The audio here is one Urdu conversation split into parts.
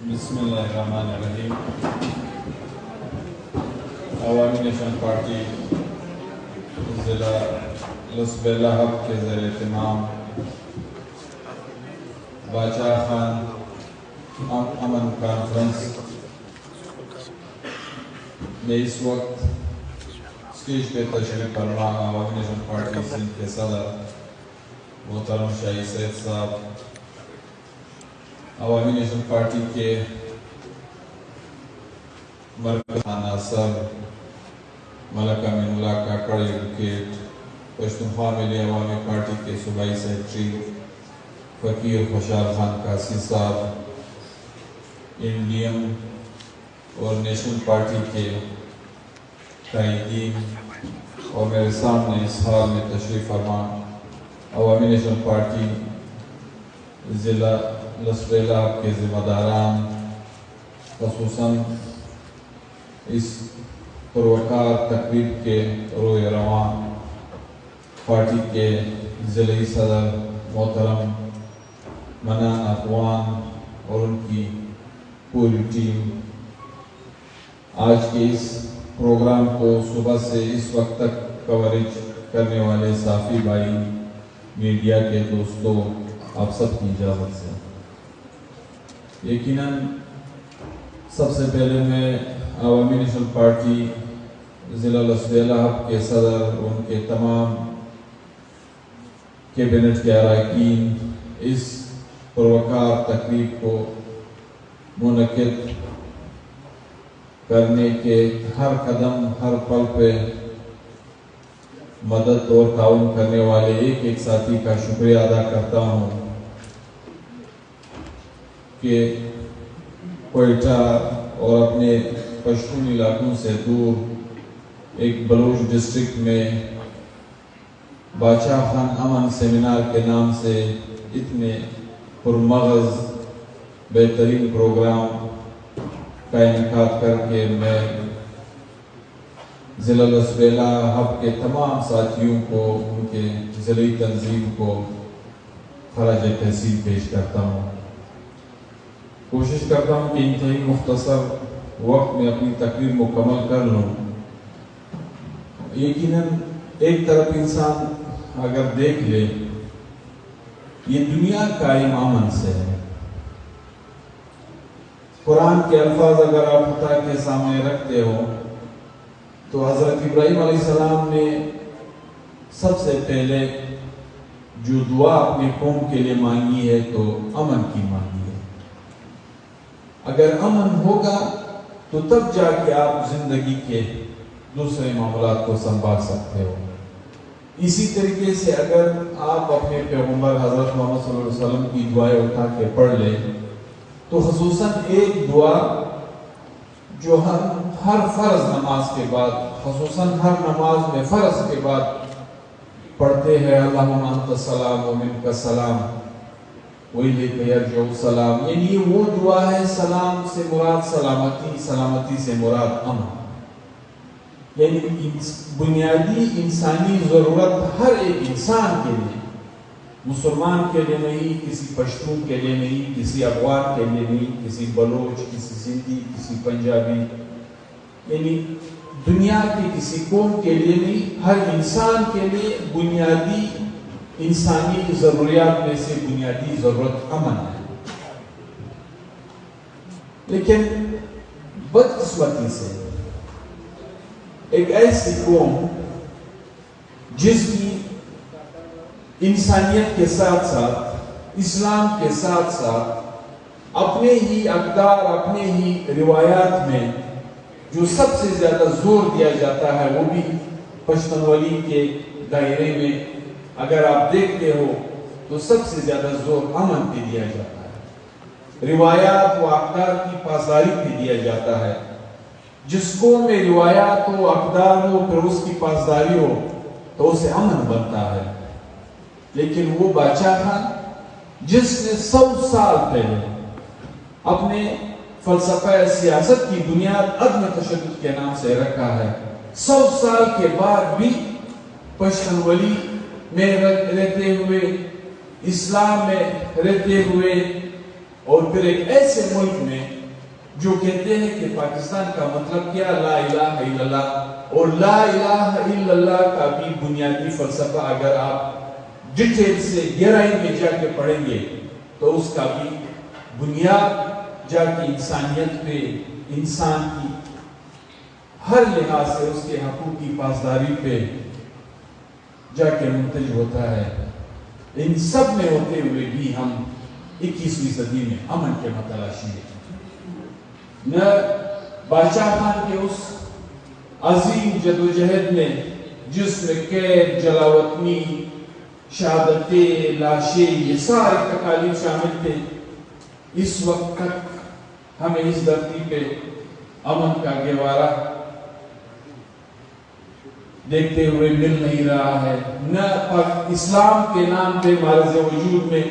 بسم اللہ الرحمن الرحیم۔ عوامی نیشنل پارٹی ضلع لسبیلہ ہب کے زیر اہتمام باچا خان امن کانفرنس میں اس وقت اسٹیج پہ تشریف فرما عوامی نیشنل پارٹی سندھ کے صدر محترم شاہی سید صاحب، عوامی نیشنل پارٹی کے مرکز ناصر ملکہ امین اللہ کاکڑ ایڈوکیٹ، پشتونخوا ملی عوامی پارٹی کے صوبائی سیکرٹری فقیر خوشحال خان قاسی صاحب، انڈین اور نیشنل پارٹی کے قائدین، اور میرے سامنے اس حال میں تشریف فرما عوامی نیشنل پارٹی ضلع لسبیلہ ہب کے ذمہ داران، خصوصاً اس پروکار تقریب کے روح رواں پارٹی کے ضلعی صدر محترم منان اخوان اور ان کی پوری ٹیم، آج کے اس پروگرام کو صبح سے اس وقت تک کوریج کرنے والے صحافی بھائی، میڈیا کے دوستوں، آپ سب کی اجازت سے یقیناً سب سے پہلے میں عوامی نیشنل پارٹی ضلع لسبیلہ ہب کے صدر، ان کے تمام کیبنٹ کے اراکین اس پروکار تقریب کو منعقد کرنے کے ہر قدم ہر پل پہ مدد اور تعاون کرنے والے ایک ایک ساتھی کا شکریہ ادا کرتا ہوں کہ کوئٹہ اور اپنے پشتون علاقوں سے دور ایک بلوچ ڈسٹرکٹ میں باچا خان امن سیمینار کے نام سے اتنے پرمغز بہترین پروگرام کا انعقاد کر کے میں ضلع لسبیلہ ہب کے تمام ساتھیوں کو، ان کے ضلعی تنظیم کو خراج تحسین پیش کرتا ہوں۔ کوشش کرتا ہوں کہ انتہائی مختصر وقت میں اپنی تقریر مکمل کر لوں۔ یقیناً ایک طرف انسان اگر دیکھ لے، یہ دنیا قائم امن سے ہے۔ قرآن کے الفاظ اگر آپ خدا کے سامنے رکھتے ہو تو حضرت ابراہیم علیہ السلام نے سب سے پہلے جو دعا اپنے قوم کے لیے مانگی ہے تو امن کی مانگی ہے۔ اگر امن ہوگا تو تب جا کے آپ زندگی کے دوسرے معاملات کو سنبھال سکتے ہو۔ اسی طریقے سے اگر آپ اپنے پیغمبر حضرت محمد صلی اللہ علیہ وسلم کی دعائیں اٹھا کے پڑھ لیں تو خصوصاً ایک دعا جو ہر فرض نماز کے بعد، خصوصاً ہر نماز میں فرض کے بعد پڑھتے ہیں، اللہم انت السلام و منک السلام وَإِلَيْكَ يَرْجِعُ السَّلَامُ، یعنی یہ وہ دعا ہے، سلام سے مراد سلامتی، سلامتی سے مراد امن، یعنی بنیادی انسانی ضرورت ہر ایک انسان کے لیے، مسلمان کے لیے نہیں، کسی پشتون کے لیے نہیں، کسی افغان کے لیے نہیں، کسی بلوچ، کسی سندھی، کسی پنجابی، یعنی دنیا کے کسی قوم کے لیے نہیں، ہر انسان کے لیے بنیادی انسانی ضروریات میں سے بنیادی ضرورت امن ہے۔ لیکن بدقسمتی سے ایک ایسی قوم جس کی انسانیت کے ساتھ ساتھ، اسلام کے ساتھ ساتھ اپنے ہی اقدار، اپنے ہی روایات میں جو سب سے زیادہ زور دیا جاتا ہے وہ بھی پشتونولی کے دائرے میں اگر آپ دیکھتے ہو تو سب سے زیادہ زور امن پہ دیا جاتا ہے، روایات و اقدار کی پاسداری پہ دیا جاتا ہے۔ جس قوم میں روایات و اقدار ہو، پھر اس کی پاسداری ہو تو اسے امن بنتا ہے۔ لیکن وہ باچا خان جس نے 100 سال پہلے اپنے فلسفہ سیاست کی بنیاد عدم تشدد کے نام سے رکھا ہے، 100 سال کے بعد بھی پشتونولی میں رہتے ہوئے، اسلام میں رہتے ہوئے، اور پھر ایک ایسے ملک میں جو کہتے ہیں کہ پاکستان کا مطلب کیا لا الہ الا اللہ، اور لا الہ الا اللہ کا بھی بنیادی فلسفہ اگر آپ ڈیٹیل سے گہرائی میں جا کے پڑھیں گے تو اس کا بھی بنیاد جا کے انسانیت پہ، انسان کی ہر لحاظ سے اس کے حقوق کی پاسداری پہ جا کے منتج ہوتا ہے۔ ان سب میں ہوتے ہوئے بھی ہم 21ویں صدی میں امن کے متلاشی ہیں۔ نہ بادشاہ خان کے اس عظیم جدوجہد میں جس میں قید، جلاوطنی، شہادتیں، لاشیں، یہ سارے تکالیف شامل تھے، اس وقت تک ہمیں اس دھرتی پہ امن کا گہوارہ دیکھتے ہوئے مل نہیں رہا ہے۔ نہ اسلام کے نام پہ معرض وجود میں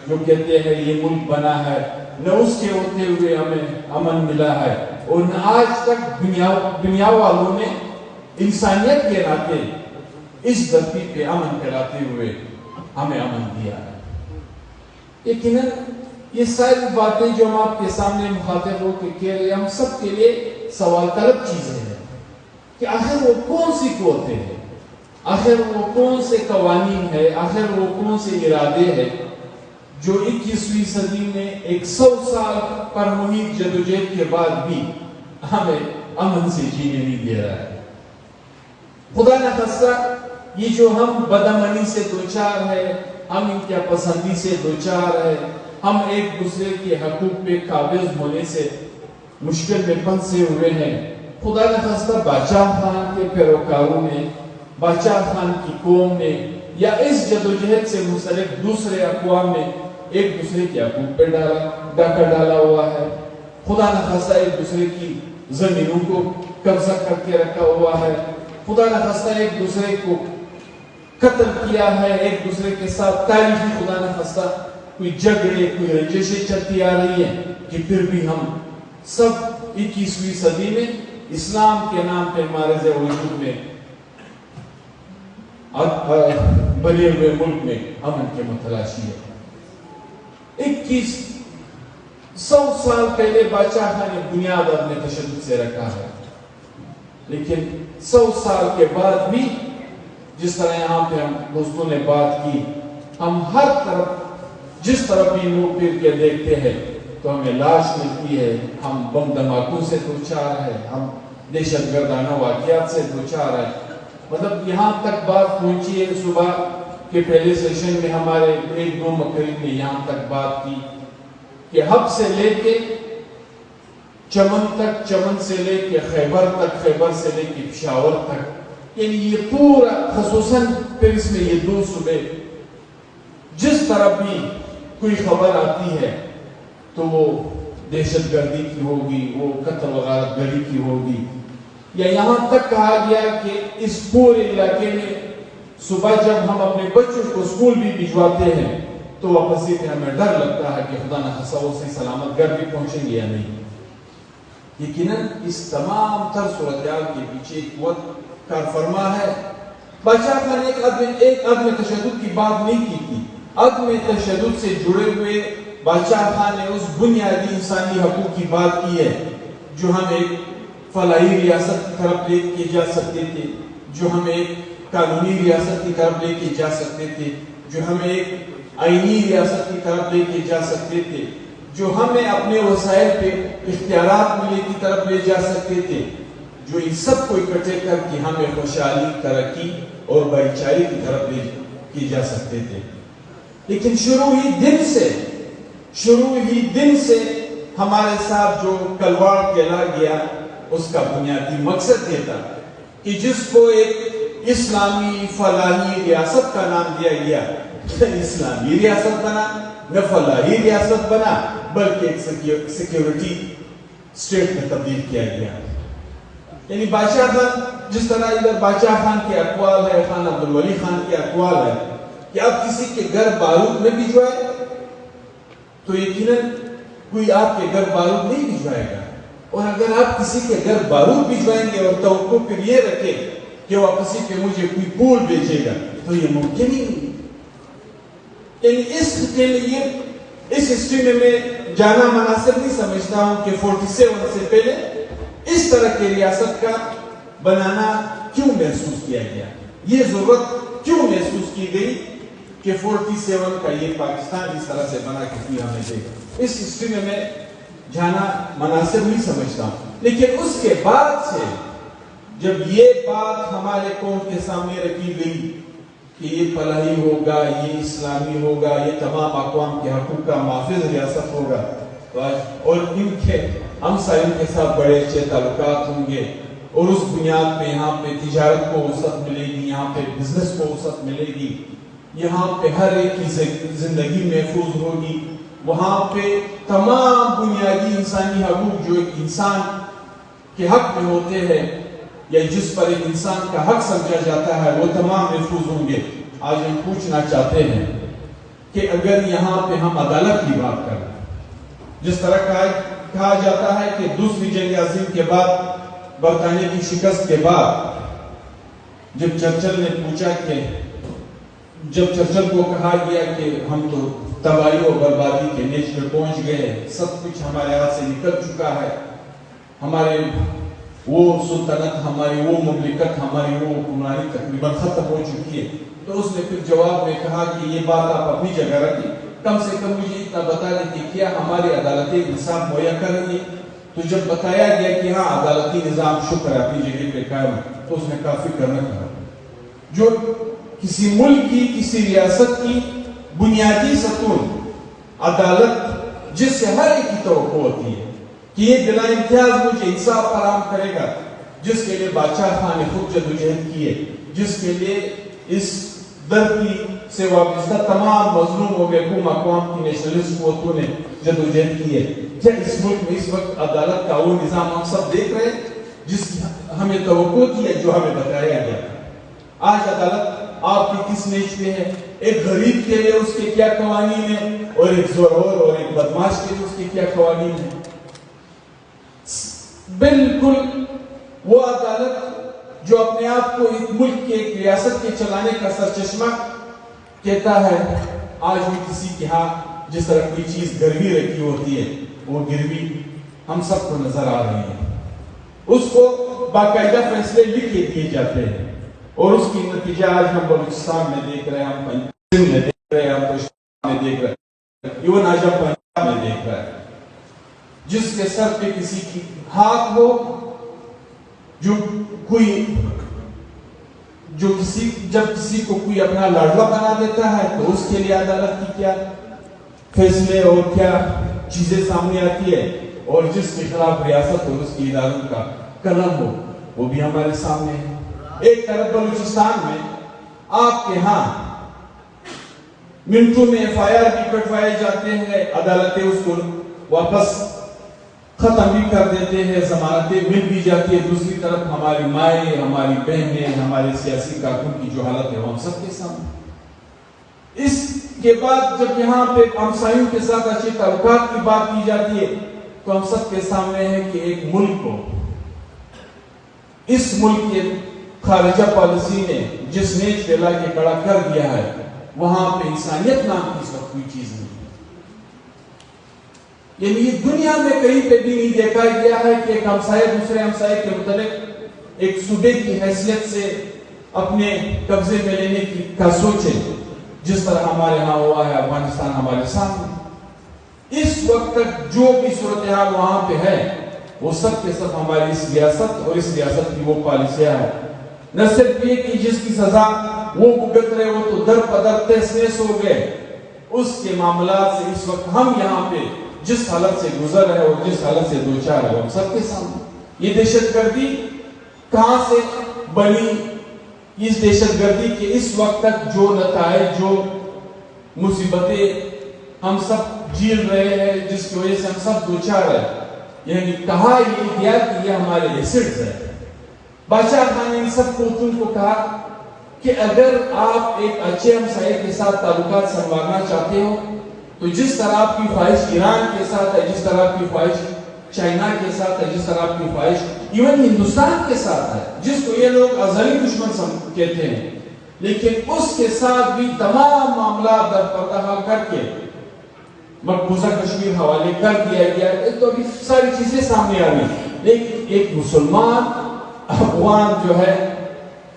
جو کہتے ہیں یہ ملک بنا ہے، نہ اس کے ہوتے ہوئے ہمیں امن ملا ہے، اور نہ آج تک دنیا والوں نے انسانیت کے ناطے اس دھرتی پہ امن پھیلاتے ہوئے ہمیں امن دیا ہے۔ یقیناً یہ ساری باتیں جو ہم آپ کے سامنے مخاطب ہو کے کہہ رہے ہیں، ہم سب کے لیے سوال طلب چیزیں ہیں کہ آخر وہ کون سی قوتیں ہیں، آخر وہ کون سے قوانین ہیں، آخر وہ کون سے ارادے ہیں جو 21ویں صدی میں 100 سال پر محیط جدوجہد کے بعد بھی ہمیں امن سے جینے نہیں دے رہا ہے۔ خدا نخواستہ یہ جو ہم بدامنی سے دوچار ہے، ہم انتہا پسندی سے دوچار ہے، ہم ایک دوسرے کے حقوق پہ قابض ہونے سے مشکل میں پھنسے ہوئے ہیں، خدا نخواستہ بادشاہ خان کے پیروکاروں نے، بادشاہ خان کی قوم نے، یا اس جدوجہد سے منسلک دوسرے اقوام نے ایک دوسرے کے حقوق پہ ڈاکہ ڈالا ہوا ہے، خدا نخواستہ ایک دوسرے کی زمینوں کو قبضہ کر کے رکھا ہوا ہے، خدا نخواستہ ایک دوسرے کو قتل کیا ہے، ایک دوسرے کے ساتھ تاریخی خدا نخواستہ کوئی جھگڑے، کوئی رنجشیں چلتی آ رہی ہیں، کہ پھر بھی ہم سب 21ویں صدی میں اسلام کے نام پہ معرض وجود میں بنے ہوئے ملک میں امن کے متلاشی ہے۔ 100 سال پہلے بادشاہ خان نے بنیاد اپنے تشدد سے رکھا ہے، لیکن 100 سال کے بعد بھی جس طرح یہاں پہ ہم دوستوں نے بات کی، ہم ہر طرف جس طرف بھی منہ پھیر کے دیکھتے ہیں تو ہمیں لاش ملتی ہے، ہم بم دھماکوں سے دوچار ہے، ہم دہشت گردانہ واقعات سے دوچار ہے۔ مطلب یہاں تک بات پہنچی ہے، صبح کے پہلے سیشن میں ہمارے ایک دو مقرر نے یہاں تک بات کی کہ حب سے لے کے چمن تک، چمن سے لے کے خیبر تک، خیبر سے لے کے پشاور تک، یعنی یہ پورا خصوصاً پھر اس میں یہ 2 صوبے جس طرح بھی کوئی خبر آتی ہے تو وہ دہشت گردی کی ہوگی، وہ قتل و غارت گری کی ہوگی، یا یہاں تک کہا گیا کہ اس پورے علاقے میں صبح جب ہم اپنے بچوں کو اسکول بھی بھجواتے ہیں تو واپسی پہ ہمیں ڈر لگتا ہے کہ خدا نخواستہ وہ صحیح سلامت گھر بھی پہنچیں گے یا نہیں۔ یقیناً اس تمام تر صورتحال کے پیچھے ایک قوت کار فرما ہے۔ بادشاہ خان ایک عدم تشدد کی بات نہیں کی تھی، عدم تشدد سے جڑے ہوئے بادشاہ خان نے اس بنیادی انسانی حقوق کی بات کی ہے جو ہم ایک فلاحی ریاست کی طرف لے کے جا سکتے تھے، جو ہم ایک قانونی ریاست کی طرف لے کے جا سکتے تھے، جو ہمیں ایک آئینی ریاست کی طرف لے کے جا سکتے تھے، جو ہمیں اپنے وسائل پہ اختیارات ملے کی طرف لے جا سکتے تھے، جو ان سب کو اکٹھے کر کے ہمیں خوشحالی، ترقی اور بھائی چارے کی طرف لے کے جا سکتے تھے۔ لیکن شروع ہی دن سے ہمارے ساتھ جو کلواڑ کھیلا گیا اس کا بنیادی مقصد یہ تھا کہ جس کو ایک اسلامی فلاحی ریاست کا نام دیا گیا، اسلامی ریاست بنا، نہ فلاحی ریاست بنا، بلکہ ایک سیکیورٹی اسٹیٹ میں تبدیل کیا گیا۔ یعنی بادشاہ خان، جس طرح ادھر بادشاہ خان کے اقوال ہے، خان عبدالولی خان کے اقوال ہے کہ آپ کسی کے گھر بارود میں بھجوائے تو یقیناً کوئی آپ کے گھر بارود نہیں بھجوائے گا، اور اگر آپ کسی کے گھر بارود بھجوائیں گے اور توقع پھر یہ رکھے کہ واپسی پہ مجھے کوئی پھول بھیجے گا تو یہ ممکن ہی نہیں۔ یعنی اس خطے میں یہ اس ہسٹری میں جانا مناسب نہیں سمجھتا ہوں کہ 47 سے پہلے اس طرح کی ریاست کا بنانا کیوں محسوس کیا گیا، یہ ضرورت کیوں محسوس کی گئی کہ 47 کا یہ پاکستان اس طرح سے بنا کے ہمیں دے گا۔ اس ہسٹری میں جانا مناسب نہیں سمجھتا ہوں، لیکن اس کے بعد سے جب یہ بات ہمارے قوم کے سامنے رکھی گئی کہ یہ فلاحی ہوگا، یہ اسلامی ہوگا، یہ تمام اقوام کے حقوق کا محافظ ریاست ہوگا، اور ان کے ہمسایوں کے ساتھ بڑے اچھے تعلقات ہوں گے، اور اس بنیاد پہ یہاں پہ تجارت کو وسعت ملے گی، یہاں پہ بزنس کو وسعت ملے گی، یہاں پہ ہر ایک کی زندگی محفوظ ہوگی، وہاں پہ تمام بنیادی انسانی حقوق جو ایک انسان کے حق میں ہوتے ہیں یا جس پر ایک انسان کا حق سمجھا جاتا ہے وہ تمام محفوظ ہوں گے۔ آج ہم پوچھنا چاہتے ہیں کہ اگر یہاں پہ ہم عدالت کی بات کریں، جس طرح کہا جاتا ہے کہ دوسری جنگ عظیم کے بعد، برطانیہ کی شکست کے بعد، جب چرچل نے پوچھا کہ جب چرچل کو کہا گیا کہ ہم تو تباہی و بربادی کے نیچ میں پہنچ گئے، سب کچھ ہمارے ہاتھ سے نکل چکا ہے، ہمارے وہ سلطنت، ہماری وہ مملکت، ہماری وہ حکمرانی تقریباً ختم ہو چکی ہے، تو اس نے پھر جواب میں کہا کہ یہ بات آپ اپنی جگہ رکھیں، کم سے کم مجھے اتنا بتا دیں کہ کیا ہماری عدالتی انصاف مہیا کر رہی ہے؟ تو جب بتایا گیا کہ ہاں عدالتی نظام شکر ہے اپنی جگہ پہ قائم ہے، تو اس نے کافی کرنا کہا۔ جو کسی ملک کی، کسی ریاست کی بنیادی ستون عدالت، جس سے ہر ایک کی توقع ہوتی ہے کہ یہ بلا امتیاز مجھے انصاف فراہم کرے گا، جس کے لیے بادشاہ خان نے خود جدوجہد کی ہے، جس کے لیے اس دھرتی سے وابستہ تمام مظلوم و محکوم اقوام کی نیشنلسٹ قوتوں نے جدوجہد کی ہے، کیا اس ملک میں اس وقت عدالت کا وہ نظام ہم سب دیکھ رہے ہیں جس کی ہمیں توقع تھی ہے، جو ہمیں بتایا گیا؟ آج عدالت آپ کی کس نیچ پہ ہے؟ ایک غریب کے لیے اس کے کیا قوانین ہیں، اور ایک زورور اور ایک بدماش کے لیے اس کے کیا قوانین ہیں؟ بالکل وہ عدالت جو اپنے آپ کو ایک ملک کے، ایک ریاست کے چلانے کا سرچشمہ کہتا ہے، آج بھی کسی کے ہاں جس طرح کوئی چیز گروی رکھی ہوتی ہے، وہ گروی ہم سب کو نظر آ رہی ہے، اس کو باقاعدہ فیصلے لکھ کے دیے جاتے ہیں، اور اس کی نتیجہ آج ہم بلوچستان میں دیکھ رہے ہیں، ہم پنجاب میں دیکھ رہے ہیں، ہم پشتون میں دیکھ رہے ہیں، ایون آج ہم پنجاب میں دیکھ رہے ہیں، جس کے سر پہ کسی کی ہاتھ ہو، جب کسی کو کوئی اپنا لاڈلا بنا دیتا ہے تو اس کے لیے عدالت کی کیا فیصلے اور کیا چیزیں سامنے آتی ہے، اور جس کے خلاف ریاست اور اس کی اداروں کا قلم ہو وہ بھی ہمارے سامنے ہے۔ ایک طرف بلوچستان میں آپ کے ہاں منٹوں میں FIR بھی کٹوائے جاتے ہیں، عدالتیں اس کو واپس ختم بھی کر دیتے ہیں، ضمانتیں مل بھی جاتی ہے، دوسری طرف ہماری مائیں، ہماری بہنیں، ہمارے سیاسی کارکن کی جو حالت ہے وہ ہم سب کے سامنے۔ اس کے بعد جب یہاں پہ ہمسایوں کے ساتھ اچھے تعلقات کی بات کی جاتی ہے تو ہم سب کے سامنے ہے کہ ایک ملک کو، اس ملک کے خارجہ پالیسی نے جس نیچ پہ لا کے کھڑا کر دیا ہے، وہاں پہ انسانیت نام کی اس وقت کوئی چیز نہیں، یعنی یہ دنیا میں کہیں پہ بھی نہیں دیکھا گیا ہے کہ ایک ہمسائے دوسرے ہمسائے کے متعلق ایک صوبے کی حیثیت سے اپنے قبضے میں لینے کا سوچے، جس طرح ہمارے ہاں ہوا ہے، افغانستان ہمارے سامنے۔ اس وقت تک جو بھی صورتحال وہاں پہ ہے وہ سب کے سب ہماری اس ریاست اور اس ریاست کی وہ پالیسیاں ہیں، نہ صرف یہ کہ جس کی سزا وہ بھگت رہے وہ تو در پدر تہس نہس ہو گئے، اس کے معاملات سے اس وقت ہم یہاں پہ جس حالت سے گزر رہے اور جس حالت سے دوچار ہے وہ ہم سب کے سامنے۔ یہ دہشت گردی کہاں سے بنی؟ اس دہشت گردی کے اس وقت تک جو نتائج، جو مصیبتیں ہم سب جیل رہے ہیں، جس کی وجہ سے ہم سب دوچار ہیں، یعنی کہا یہ گیا کہ یہ ہمارے ایسڈز ہے۔ بادشاہ خان نے ان سب قوتوں کو کہا کہ اگر آپ ایک اچھے ہمسائے کے ساتھ تعلقات سنوارنا چاہتے ہو تو جس طرح آپ کی خواہش ایران کے ساتھ ہے، جس طرح آپ کی خواہش چائنا کے ساتھ ہے، جس طرح آپ کی خواہش ایون ہندوستان کے ساتھ ہے، جس کو یہ لوگ ازلی دشمن کہتے ہیں، لیکن اس کے ساتھ بھی تمام معاملات در پردہ کر کے مقبوضہ کشمیر حوالے کر دیا گیا ہے، تو ابھی ساری چیزیں سامنے آ رہی، لیکن ایک مسلمان افغان جو ہے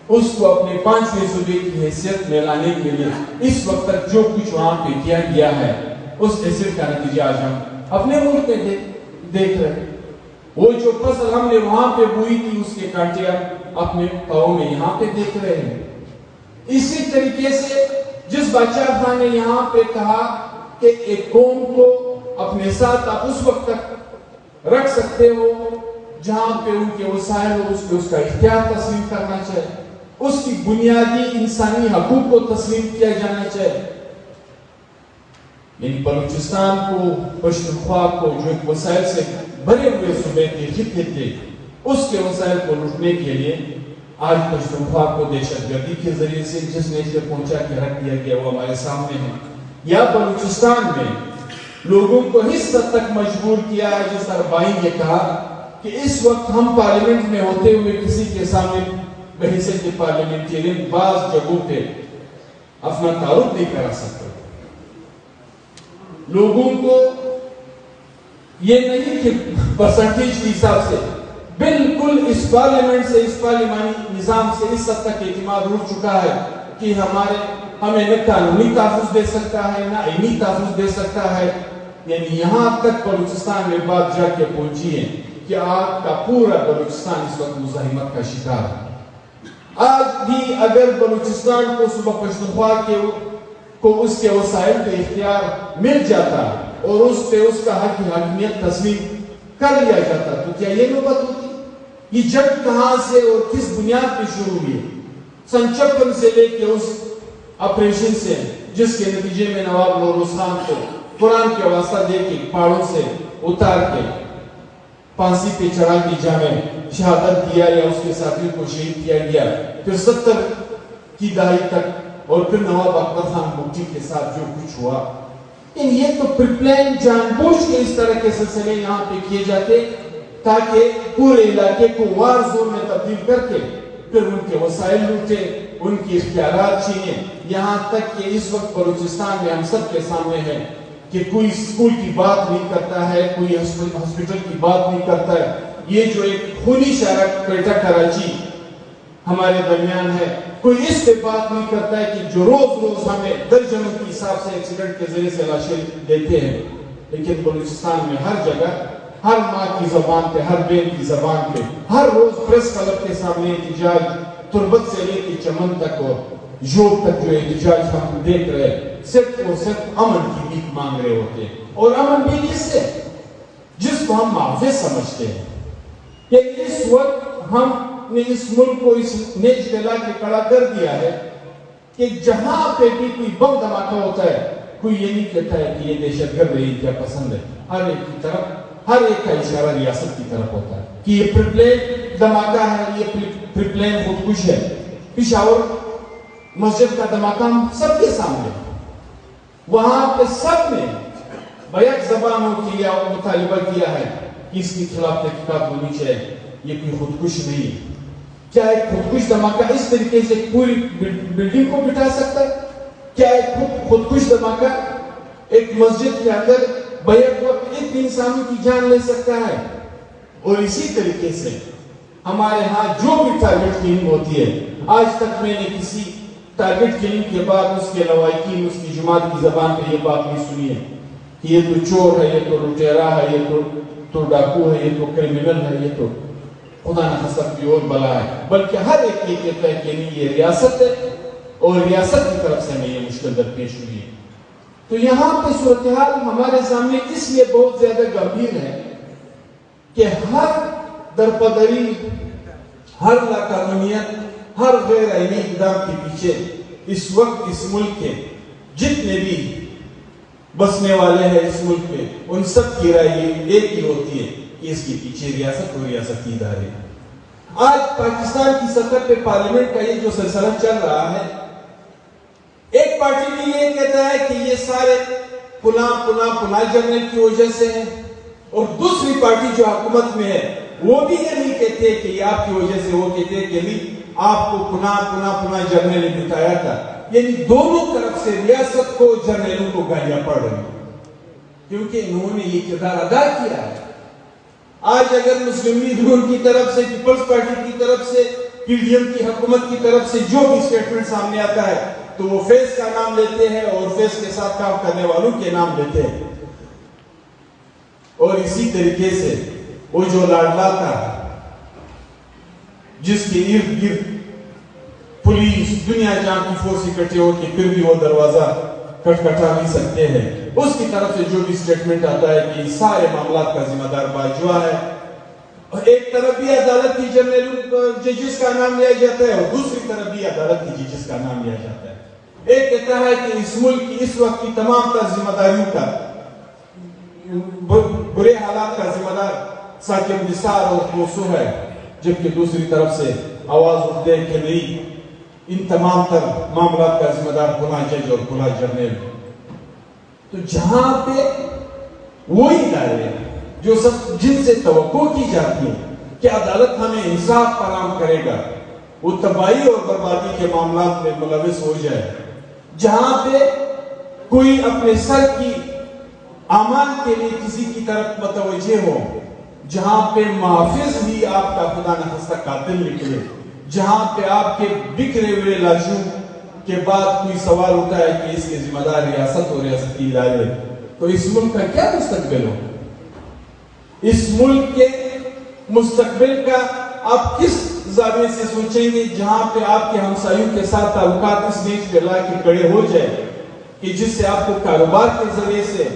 اس کو اپنے 5ویں صوبے کی حیثیت میں لانے کے لیے اس وقت تک جو کچھ وہاں پہ کیا گیا ہے اس حیثیت کا نتیجہ آج ہم اپنے ملک میں دیکھ رہے ہیں۔ وہ جو فصل ہم نے وہاں پہ بوئی تھی اس کے کانٹے اپنے پاؤں میں یہاں پہ دیکھ رہے ہیں۔ اسی طریقے سے جس بادشاہ خان نے یہاں پہ کہا کہ ایک قوم کو اپنے ساتھ آپ اس وقت تک رکھ سکتے ہو جہاں پہ ان کے وسائل ہو، اس کا اختیار تسلیم کرنا چاہیے، اس کی بنیادی انسانی حقوق کو تسلیم کیا جانا چاہیے۔ یعنی بلوچستان کو، پشتونخوا کو جو ایک وسائل سے بھرے ہوئے صوبے تھے، خطے تھے، اس کے وسائل کو لوٹنے کے لیے آج پشتونخوا کو دہشت گردی کے ذریعے سے جس نیچے پہنچا کے رکھ دیا گیا وہ ہمارے سامنے ہے۔ یا بلوچستان میں لوگوں کو اس حد تک مجبور کیا ہے، جس طرح بھائی نے کہا کہ اس وقت ہم پارلیمنٹ میں ہوتے ہوئے کسی کے سامنے بحیثیت کے پارلیمنٹیرین بعض جگہوں پہ اپنا تعارف نہیں کرا سکتے۔ لوگوں کو یہ نہیں کہ پرسنٹیج کے حساب سے، بالکل اس پارلیمنٹ سے، اس پارلیمانی نظام سے اس حد تک اعتماد اٹھ چکا ہے کہ ہمیں نہ قانونی تحفظ دے سکتا ہے نہ علمی تحفظ دے سکتا ہے۔ یعنی یہاں تک بلوچستان میں بات جا کے پہنچی ہے کہ آج کا پورا بلوچستان اس وقت مزاحمت کا شکار ہے۔ آج بھی اگر بلوچستان کو صوبہ پشتونخوا کو اس کے وسائل پہ اختیار مل جاتا اور اس پہ اس کا حق حاکمیت تسلیم کر لیا جاتا تو کیا یہ نوبت ہوتی؟ یہ جنگ کہاں سے اور کس بنیاد پہ شروع ہوئی؟ سن 56 سے لے کے اس آپریشن سے جس کے نتیجے میں نواب نوروز خان کو قرآن کے واسطہ دے کے پہاڑوں سے اتار کے پھانسی پہ چڑھا کے جامع شہادت دیا یا اس کے ساتھیوں کو شہید کیا گیا، پھر 70 کی دہائی تک اور پھر نواب اکبر خان بگٹی کے ساتھ جو کچھ ہوا، یہ تو پریپلین جان بوجھ کے اس طرح کے سلسلے یہاں پہ کیے جاتے تاکہ پورے علاقے کو وار زون میں تبدیل کر کے پھر ان کے وسائل لوٹے، ان کی اختیارات چھینے، یہاں تک کہ اس وقت بلوچستان میں ہم سب کے سامنے ہے کہ کوئی اسکول کی بات نہیں کرتا ہے، کوئی ہاسپٹل کی بات نہیں کرتا ہے۔ یہ جو ایک خونی شہر کوئٹہ کراچی ہمارے درمیان ہے، کوئی اس پہ بات نہیں کرتا ہے کہ جو روز ہمیں درجنوں کے حساب سے ایکسیڈنٹ کے ذریعے سے لاشیں دیتے ہیں، لیکن بلوچستان میں ہر جگہ، ہر ماں کی زبان پہ، ہر بہن کی زبان پہ، ہر روز پریس کلب کے سامنے احتجاج، تربت سے لے کے چمن تک اور یوب تک جو احتجاج ہم دیکھ رہے صرف اور صرف امن کی بھیک مانگ رہے ہوتے ہیں، اور امن بھی جس سے جس کو ہم معاوضے سمجھتے ہیں کہ اس وقت ہم نے اس ملک کو اس نیچ پہ لا کے کھڑا کر دیا ہے کہ جہاں پہ بھی کوئی بم دھماکہ ہوتا ہے کوئی یہ نہیں کہتا ہے کہ یہ دہشت گرد ہے، کیا پسند ہے، ہر ایک کی طرف، ہر ایک کا اشارہ ریاست کی طرف ہوتا ہے کہ یہ پریپلین دھماکہ ہے، یہ پریپلین خودکش ہے۔ پشاور مسجد کا دھماکہ ہم سب کے سامنے، وہاں پہ سب نے بیک زبان ہو کے مطالبہ کیا ہے کہ اس کی خلاف تحقیقات ہونی چاہیے، یہ کوئی خودکش نہیں ہے۔ کیا ایک خودکش دھماکہ اس طریقے سے پوری بلڈنگ کو بٹھا سکتا ہے؟ کیا ایک خودکش دھماکہ ایک مسجد کے اندر بیک وقت ایک انسانوں کی جان لے سکتا ہے؟ اور اسی طریقے سے ہمارے ہاں جو بھی ٹارگٹ کلنگ ہوتی ہے، آج تک میں نے کسی ٹارگٹ کلنگ کے بعد اس کے لوائقین، اس کی جماعت کی زبان پہ یہ بات نہیں سنی ہے کہ یہ تو چور ہے، یہ تو لٹیرا ہے، یہ تو ڈاکو ہے، یہ تو کرمنل ہے، یہ تو خدا نہ خاصہ کوئی اور بلا ہے، بلکہ ہر ایک یہ کہتا ہے کہ نہیں، یہ ریاست ہے اور ریاست کی طرف سے ہمیں یہ مشکل درپیش ہوئی ہے۔ تو یہاں پہ صورتحال ہمارے سامنے اس لیے بہت زیادہ گمبھیر ہے کہ ہر درپدری، ہر لاقانونیت، ہر غیر آئینی اقدام کے پیچھے اس وقت اس ملک کے جتنے بھی بسنے والے ہیں اس ملک میں، ان سب کی رائے ایک ہی ہوتی ہے کہ اس کے پیچھے ریاست اور ریاستی ادارے۔ آج پاکستان کی سطح پہ پارلیمنٹ کا یہ جو سلسلہ چل رہا ہے، ایک پارٹی بھی یہ کہتا ہے کہ یہ سارے پناہ جنرل کی وجہ سے ہیں، اور دوسری پارٹی جو حکومت میں ہے وہ بھی یہ نہیں کہتے کہ یہ آپ کی وجہ سے، وہ کہتے ہیں کہ نہیں، آپ کو پناہ جنرل نے بتایا تھا۔ یعنی دونوں طرف سے ریاست کو، جنرلوں کو گالیاں پڑ رہی ہیں۔ کیونکہ انہوں نے یہ کردار ادا کیا ہے. آج اگر مسلم لیگ نون کی طرف سے، پیپلز پارٹی کی طرف سے، پی ڈی ایم کی حکومت کی طرف سے جو بھی اسٹیٹمنٹ سامنے آتا ہے تو وہ فیض کا نام لیتے ہیں اور فیض کے ساتھ کام کرنے والوں کے نام لیتے ہیں. اور اسی طریقے سے وہ جو لاڈلا تھا جس کے ارد گرد پولیس دنیا جان کی فورس اکٹھے ہو کے پھر بھی وہ دروازہ کھٹکھٹا نہیں سکتے ہیں، اس کی طرف سے جو بھی اسٹیٹمنٹ آتا ہے کہ سارے معاملات کا ذمہ دار باجوہ ہے. اور ایک طرف بھی عدالت کی جنرل ججز کا نام لیا جاتا ہے اور دوسری طرف بھی عدالت کی ججز کا نام لیا جاتا ہے. ایک کہتا ہے کہ اس ملک کی اس وقت کی تمام تر ذمہ داریوں کا، برے حالات کا ذمہ دار ثاقب نثار اور کوسو ہے، جبکہ دوسری طرف سے آواز اٹھتے ہیں کہ نہیں، ان تمام تر معاملات کا ذمہ دار پناہ جج اور پناہ جرنیل. تو جہاں پہ وہی ادارے جو سب جن سے توقع کی جاتی ہے کہ عدالت ہمیں انصاف فراہم کرے گا، وہ تباہی اور بربادی کے معاملات میں ملوث ہو جائے، جہاں پہ کوئی اپنے سر کی امان کے لیے کسی کی طرف متوجہ ہو، جہاں پہ محافظ بھی آپ کا خدا نخواستہ قاتل نکلے، جہاں پہ آپ کے بکھرے ہوئے لاشوں کے بعد کوئی سوال اٹھا ہے کہ اس کے ذمہ دار ریاست اور ریاستی ادارے، تو اس ملک کا کیا مستقبل ہو؟ اس ملک کے مستقبل کا آپ کس زاویے سے سوچیں گے جہاں پہ آپ کے ہمسایوں کے ساتھ تعلقات اس بیچ پہ لا کے کھڑے ہو جائے کہ جس سے آپ کو کاروبار کے ذریعے سے،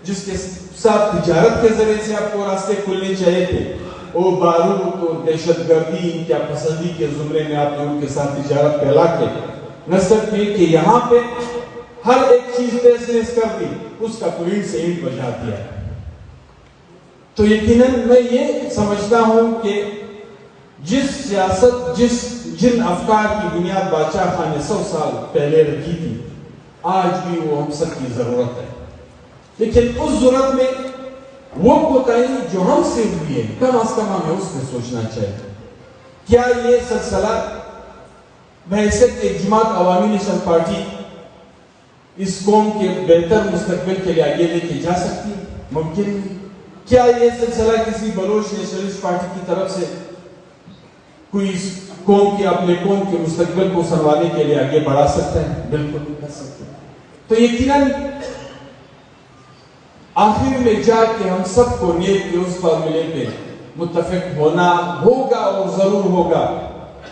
جس کے ساتھ تجارت کے ذریعے سے آپ کو راستے کھلنے چاہیے تھے، وہ بارود اور دہشت گردی کیا پسندی کے زمرے میں آپ نے ان کے ساتھ تجارت پھیلا کے نہ صرف یہ کہ یہاں پہ ہر ایک چیز تیز کر دی، اس کا پوائنٹ سے اینٹ بجا دیا. تو یقیناً میں یہ سمجھتا ہوں کہ جس سیاست جن افکار کی بنیاد بادشاہ خان نے 100 سال پہلے رکھی تھی، آج بھی وہ ہم سب کی ضرورت ہے. لیکن اس ضرورت میں وہ کوتاہی جو ہم سے ہوئی ہے، کم از کم ہمیں اس میں سوچنا چاہیے. کیا یہ سلسلہ بحیثیت ایک جماعت عوامی نیشنل پارٹی اس قوم کے بہتر مستقبل کے لیے آگے لے کے جا سکتی ہے؟ ممکن نہیں. کیا یہ سلسلہ کسی بلوچ نیشنلسٹ پارٹی کی طرف سے کوئی قوم کے اپنے قوم کے مستقبل کو سنوارنے کے لیے آگے بڑھا سکتا ہے؟ بالکل نہیں کر سکتے. تو یقیناً آخر میں جا کے ہم سب کو نیک کے اس فارمولے پہ متفق ہونا ہوگا اور ضرور ہوگا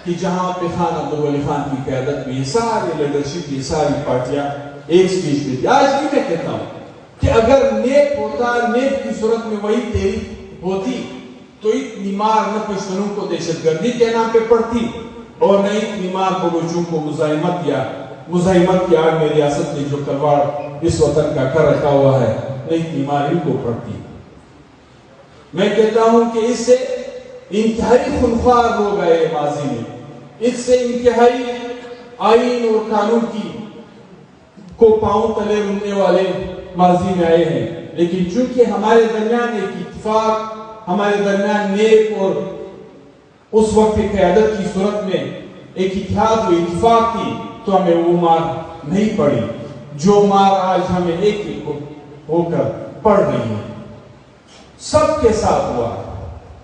کہ جہاں پہ خان عبدالولی خان کی قیادت میں یہ سارے لیڈرشپ، یہ ساری پارٹیاں ایک سٹیج پہ تھی. آج بھی میں کہتا ہوں کہ اگر نیک ہوتا، نیک کی صورت میں وہی تحریک ہوتی تو اتنی مار نہ پشتنوں کو دہشت گردی کے نام پہ پڑتی اور نہ اتنی مار بلوچوں کو مزاحمت کی آڑ میں ریاست نے جو کلواڑ اس وطن کا کر رکھا ہوا ہے، نہ اتنی مار ان کو پڑتی. میں کہتا ہوں کہ اس سے انتہائی خونخوار لوگ آئے ماضی میں، اس سے انتہائی آئین اور قانون کی کو پاؤں تلے روننے والے ماضی میں آئے ہیں. لیکن چونکہ ہمارے درمیان ایک اتفاق، ہمارے درمیان نیک اور اس وقت کی قیادت کی صورت میں ایک اتحاد و اتفاق تھی، تو ہمیں وہ مار نہیں پڑی جو مار آج ہمیں ایک ہو کر پڑ رہی ہے. سب کے ساتھ ہوا.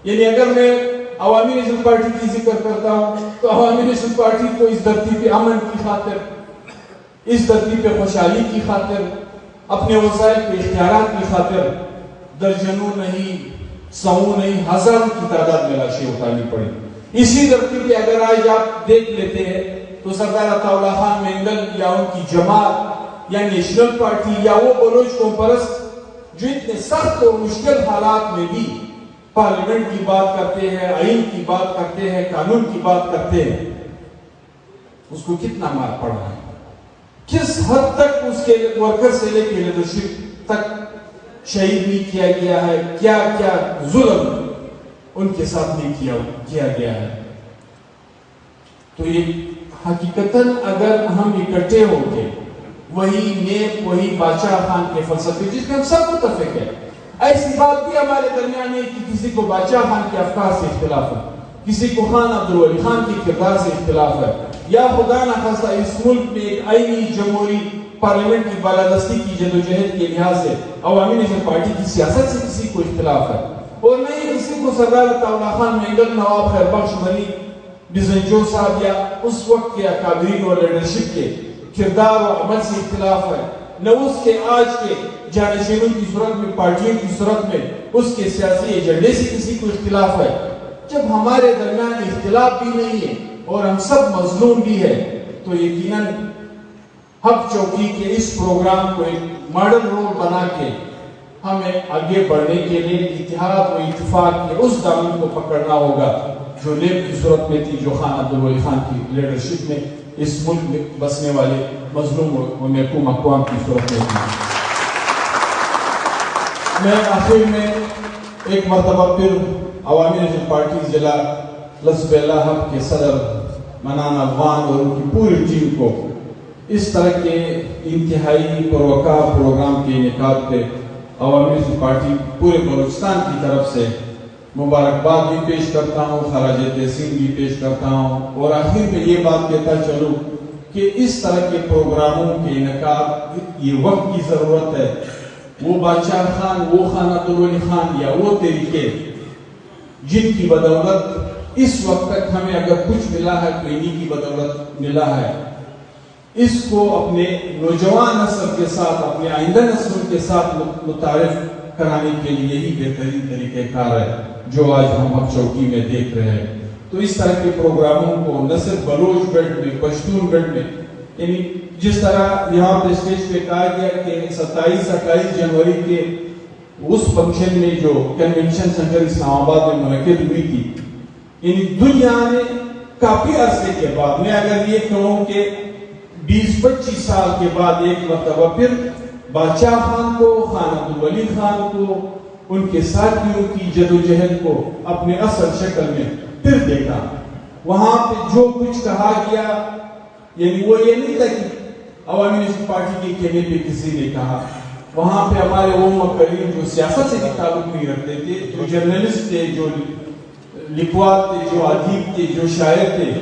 یعنی اگر میں عوامی نیشنل پارٹی کی ذکر کرتا ہوں تو عوامی نیشنل پارٹی کو اس دھرتی پہ امن کی خاطر، اس دھرتی پہ خوشحالی کی خاطر، اپنے وسائل کے اختیارات کی خاطر درجنوں نہیں، سووں نہیں، ہزاروں کی تعداد میں لاشیں اٹھانی پڑی. اسی دھرتی پہ اگر آج آپ دیکھ لیتے ہیں تو سردار عطا اللہ خان مینگل یا ان کی جماعت یا نیشنل پارٹی یا وہ بلوچ قوم پرست جو اتنے سخت اور مشکل حالات میں بھی پارلیمنٹ کی بات کرتے ہیں، آئین کی بات کرتے ہیں، قانون کی بات کرتے ہیں، اس کو کتنا مار پڑا ہے، کس حد تک اس کے ورکر سے لے کے لیڈرشپ تک شہید نہیں کیا گیا ہے، کیا کیا ظلم ان کے ساتھ نہیں کیا گیا ہے. تو یہ حقیقتاً اگر ہم اکٹھے ہو کے وہی نیک، وہی بادشاہ خان کے فلسفے جس میں ہم سب متفق ہیں، ایسی بات بھی ہمارے درمیان ہے کہ کسی کو بادشاہ خان کے افکار سے اختلاف ہے، کسی کو خان عبدالولی خان کی کردار سے اختلاف ہے، یا خدا نخواستہ اس ملک میں ایک آئینی جمہوری پارلیمنٹ کی بالادستی کی جدوجہد کے لحاظ سے عوامی نیشنل پارٹی کی سیاست سے کسی کو اختلاف ہے، اور نہ ہی کسی کو سردار عطاءاللہ خان مینگل، نواب خیر بخش ملی بزنجو صاحب یا اس وقت کے اکابرین اور لیڈرشپ کے کردار و عمل سے اختلاف ہے، نہ اس کے آج کے جانشینوں کی صورت میں، پارٹیوں کی صورت میں اس کے سیاسی ایجنڈے سے کسی کو اختلاف ہے۔ جب ہمارے درمیان اختلاف بھی نہیں ہے اور ہم سب مظلوم بھی ہے تو یقیناً حق چوکی کے اس پروگرام کو ایک ماڈل رول بنا کے ہمیں آگے بڑھنے کے لیے اتحاد و اتفاق کے اس دامن کو پکڑنا ہوگا جو لیب کی صورت میں تھی، جو خان عبدالولی خان کی لیڈرشپ میں اس ملک میں بسنے والے مظلوم و محکوم اقوام کی صورت میں تھی۔ میں آخر میں ایک مرتبہ پھر عوامی نیشنل پارٹی ضلع لسب اللہ حق کے صدر منان افغان اور ان کی پوری ٹیم کو اس طرح کے انتہائی پروقع پروگرام کے انعقاد پہ عوامی نیشنل پارٹی پورے بلوچستان کی طرف سے مبارکباد بھی پیش کرتا ہوں، خراج تحسین بھی پیش کرتا ہوں، اور آخر میں یہ بات کہتا چلوں کہ اس طرح کے پروگراموں کے انعقاد یہ وقت کی ضرورت ہے۔ وہ بادشاہ خان، وہ خان عبدالولی خان یا وہ طریقے جن کی بدولت اس وقت تک ہمیں اگر کچھ ملا ہے تو انہی کی بدولت ملا ہے، اس کو اپنے نوجوان نسل کے ساتھ، اپنے آئندہ نسل کے ساتھ متعارف کرانے کے لیے یہی بہترین طریقہ کار ہے جو آج ہم حق چوکی میں دیکھ رہے ہیں۔ تو اس طرح کے پروگراموں کو نہ صرف بلوچ بیلٹ میں، پشتون بیلٹ میں، یعنی جس طرح یہاں پہ اسٹیج پہ کہا گیا کہ 27 جنوری کے اس فنکشن میں جو کنونشن سینٹر اسلام آباد میں منعقد ہوئی تھی، یعنی دنیا میں کافی عرصے کے بعد، میں اگر یہ کہوں کہ 20-25 سال کے بعد ایک مرتبہ پھر بادشاہ خان کو، خان عبدالولی خان کو، ان کے ساتھیوں کی جدوجہد کو اپنے اصل شکل میں پھر دیکھا۔ وہاں پہ جو کچھ کہا گیا، یعنی وہ یہ نہیں تھا کہ عوامی نیشنل پارٹی کے کہنے پہ کسی نے کہا، وہاں پہ ہمارے وہ مقررین جو سیاست سے بھی تعلق نہیں رکھتے تھے، جو جرنلسٹ تھے، جو لکھوات تھے، جو ادیب تھے، جو شاعر تھے،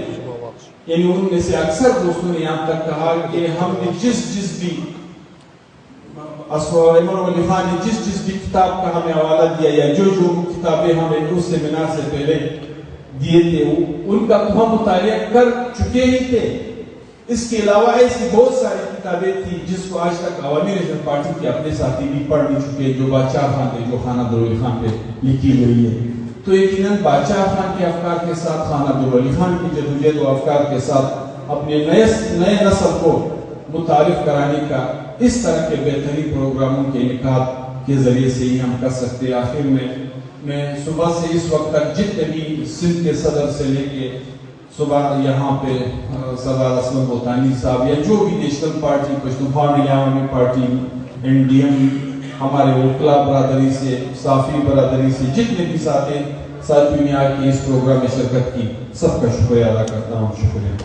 یعنی ان میں سے اکثر دوستوں نے یہاں تک کہا کہ ہم نے جس بھی اسوار علی خان نے جس بھی کتاب کا ہمیں حوالہ دیا یا جو کتابیں ہمیں اس سیمینار سے پہلے دیے تھے ان کا تو ہم مطالعہ کر چکے ہی تھے۔ اس کے علاوہ ایسی بہت ساری کتابیں تھیں جس کو آج تک عوامی نیشنل پارٹی کے اپنے ساتھی بھی پڑھ نہیں چکے، جو بادشاہ خان تھے، جو خان عبدالولی خان پہ لکھی ہوئی ہے۔ تو یقیناً بادشاہ خان کے افکار کے ساتھ، خان عبدالولی خان کی جدوجہد و افکار کے ساتھ اپنے نئے نسل کو متعارف کرانے کا اس طرح کے بہترین پروگراموں کے انعقاد کے ذریعے سے ہی ہم کر سکتے ہیں۔ آخر میں صبح سے اس وقت تک جتنے بھی سندھ کے صدر سے لے کے صبح یہاں پہ سردار اسلم بوتانی صاحب یا جو بھی نیشنل پارٹی، پشتونخوا عوامی پارٹی، NDM، ہمارے وکلا برادری سے، صافی برادری سے جتنے بھی ساتھیوں نے آ کے اس پروگرام میں شرکت کی، سب کا شکریہ ادا کرتا ہوں۔ شکریہ۔